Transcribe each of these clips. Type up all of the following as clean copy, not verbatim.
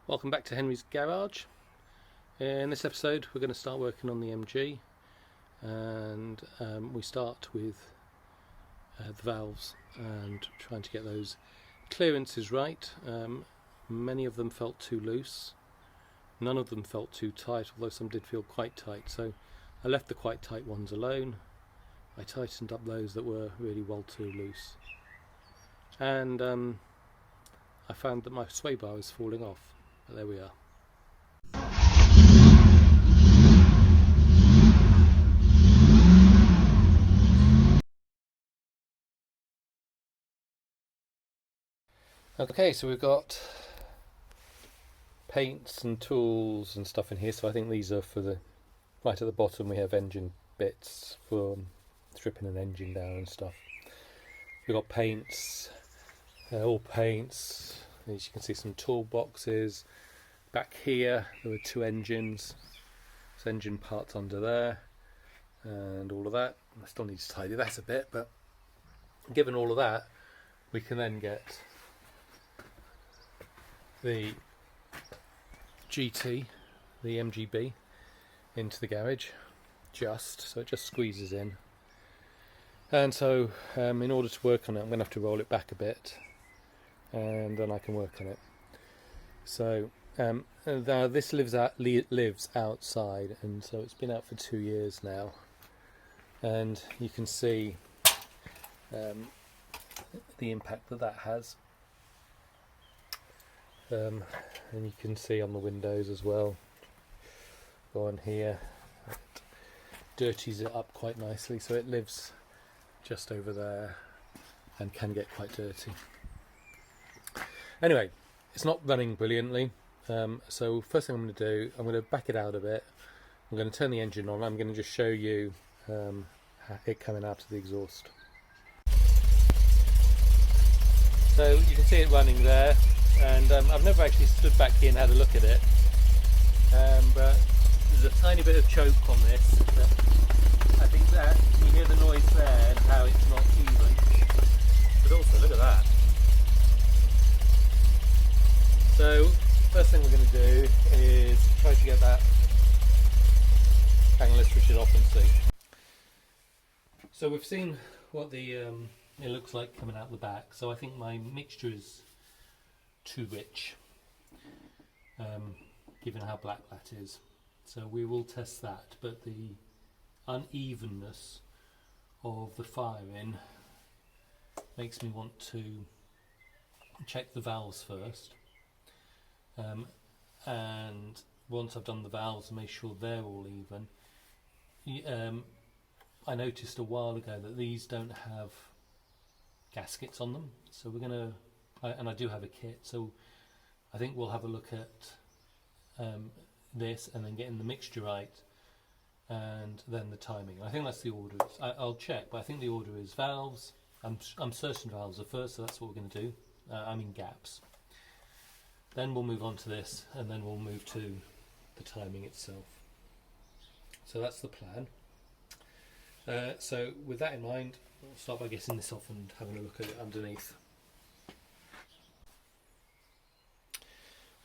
Welcome back to Henry's Garage. In this episode we're going to start working on the MG, and we start with the valves and trying to get those clearances right. Many of them felt too loose, none of them felt too tight, although some did feel quite tight, so I left the quite tight ones alone. I tightened up those that were really well too loose, and I found that my sway bar is falling off. But there we are. Okay, so we've got paints and tools and stuff in here, so I think these are for the, right at the bottom we have engine bits for stripping an engine down and stuff. We've got paints, all paints, as you can see some toolboxes. Back here there were two engines, there's engine parts under there and all of that. I still need to tidy that a bit, but given all of that we can then get the GT, the MGB, into the garage, so it just squeezes in. And so in order to work on it I'm going to have to roll it back a bit and then I can work on it. So now this lives outside, and so it's been out for 2 years now, and you can see the impact that has. And you can see on the windows as well. Go on here, it dirties it up quite nicely, so it lives just over there and can get quite dirty. Anyway, it's not running brilliantly, so first thing I'm going to do, I'm going to back it out a bit. I'm going to turn the engine on. I'm going to just show you it coming out of the exhaust. So you can see it running there. And I've never actually stood back here and had a look at it, but there's a tiny bit of choke on this. I think that you hear the noise there and how it's not even, but also look at that. So first thing we're going to do is try to get that. Hang on, let's switch it off and see. So we've seen what the it looks like coming out the back. So I think my mixture is too rich, given how black that is, so we will test that, but the unevenness of the firing makes me want to check the valves first, and once I've done the valves and make sure they're all even. I noticed a while ago that these don't have gaskets on them, so we're going to, and I do have a kit, so I think we'll have a look at this and then getting the mixture right, and then the timing. I think that's the order. I'll check, but I think the order is valves. I'm certain valves are first, so that's what we're going to do. I mean gaps. Then we'll move on to this, and then we'll move to the timing itself. So that's the plan. So with that in mind, I'll start by getting this off and having a look at it underneath.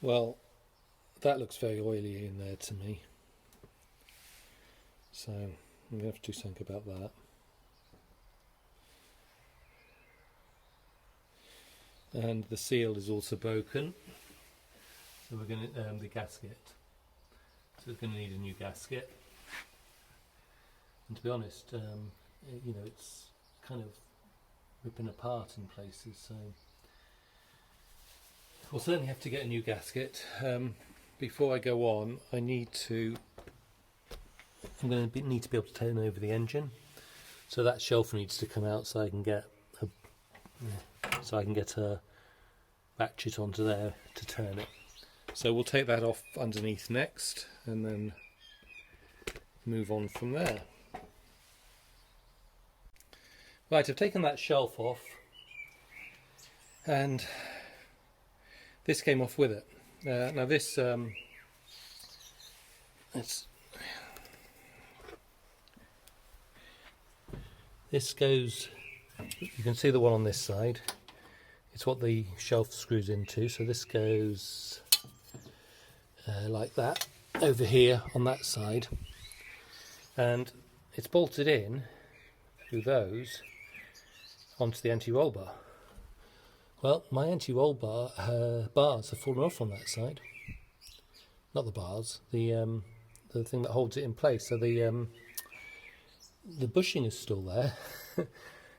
Well, that looks very oily in there to me, so I'm going to have to do something about that. And the seal is also broken, so we're going to the gasket. So we're going to need a new gasket. And to be honest, you know, it's kind of ripping apart in places, so we'll certainly have to get a new gasket. Before I go on, I'm going to need to be able to turn over the engine, so that shelf needs to come out so I can get a ratchet onto there to turn it. So we'll take that off underneath next, and then move on from there. Right, I've taken that shelf off, and this came off with it. Now this, this goes, you can see the one on this side, it's what the shelf screws into, so this goes like that over here on that side, and it's bolted in through those onto the anti-roll bar. Well, my anti-roll bar bars have fallen off on that side. Not the bars, the thing that holds it in place. So the bushing is still there,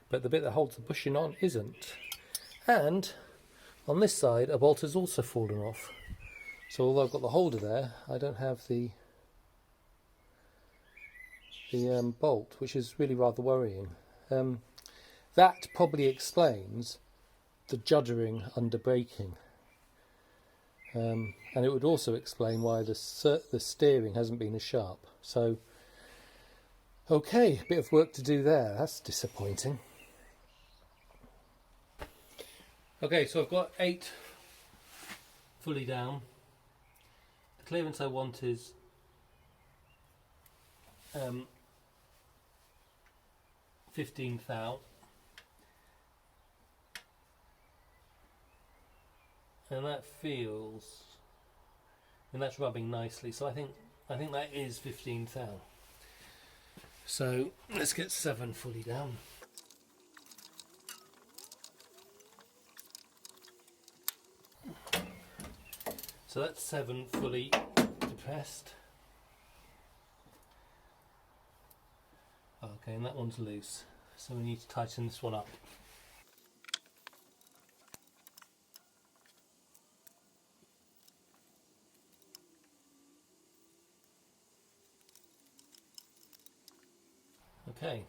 but the bit that holds the bushing on isn't. And on this side, a bolt has also fallen off. So although I've got the holder there, I don't have the bolt, which is really rather worrying. That probably explains the juddering under braking. And it would also explain why the steering hasn't been as sharp. So, okay, a bit of work to do there. That's disappointing. Okay, so I've got 8 fully down. The clearance I want is 15 thou. And that feels, and that's rubbing nicely. So I think that is 15 thou. So let's get 7 fully down. So that's 7 fully depressed. Okay, and that one's loose. So we need to tighten this one up. Okay,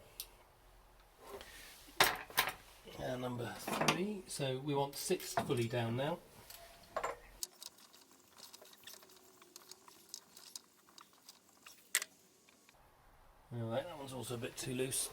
and number 3, so we want 6 fully down now. Alright, that one's also a bit too loose.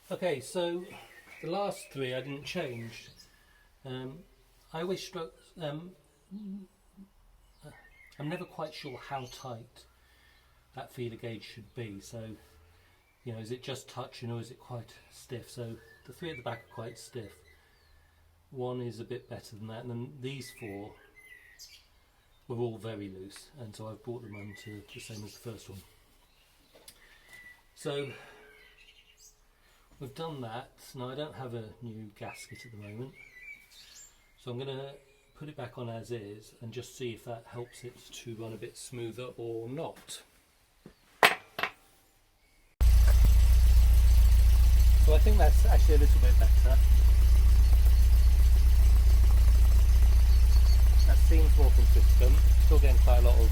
Okay, so the last 3 I didn't change. I wish I'm never quite sure how tight that feeler gauge should be. So, you know, is it just touching or is it quite stiff? So the 3 at the back are quite stiff. 1 is a bit better than that, and then these 4 were all very loose, and so I've brought them on to the same as the first one. So we've done that. Now I don't have a new gasket at the moment, so I'm going to put it back on as is and just see if that helps it to run a bit smoother or not. So I think that's actually a little bit better. That seems more consistent. Still getting quite a lot of,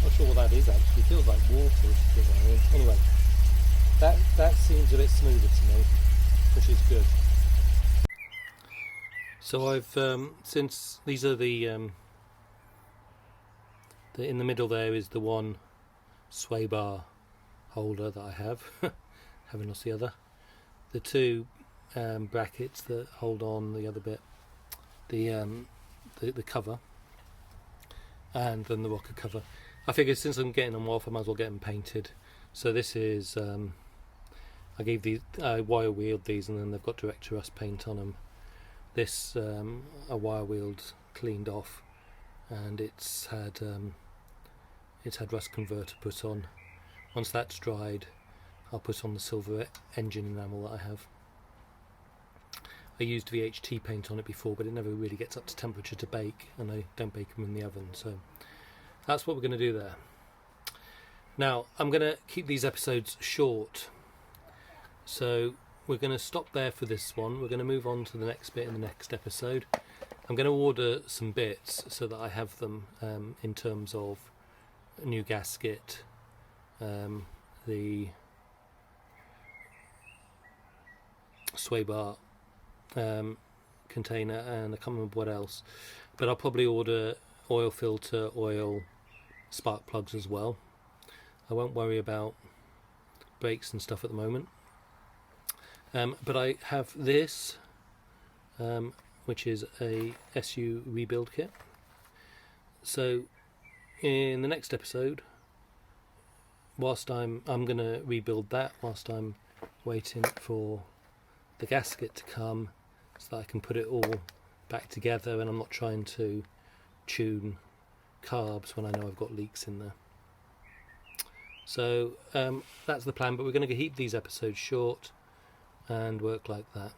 not sure what that is actually, it feels like water. Anyway, that seems a bit smoother to me, which is good. So I've, since these are the in the middle there is the one sway bar holder that I have, haven't lost the other. The 2 brackets that hold on the other bit, the cover, and then the rocker cover. I figured since I'm getting them off, I might as well get them painted. So this is I wire wheeled these, and then they've got Director Rust paint on them. This I wire wheeled, cleaned off, and it's had rust converter put on. Once that's dried, I'll put on the silver engine enamel that I have. I used VHT paint on it before, but it never really gets up to temperature to bake, and I don't bake them in the oven, so that's what we're going to do there. Now, I'm going to keep these episodes short, so we're going to stop there for this one. We're going to move on to the next bit in the next episode. I'm going to order some bits so that I have them in terms of a new gasket, the sway bar container, and I can't remember what else, but I'll probably order oil filter, oil, spark plugs as well. I won't worry about brakes and stuff at the moment, but I have this which is a SU rebuild kit. So in the next episode, whilst I'm going to rebuild that whilst I'm waiting for the gasket to come, so that I can put it all back together, and I'm not trying to tune carbs when I know I've got leaks in there. So that's the plan, but we're going to keep these episodes short and work like that.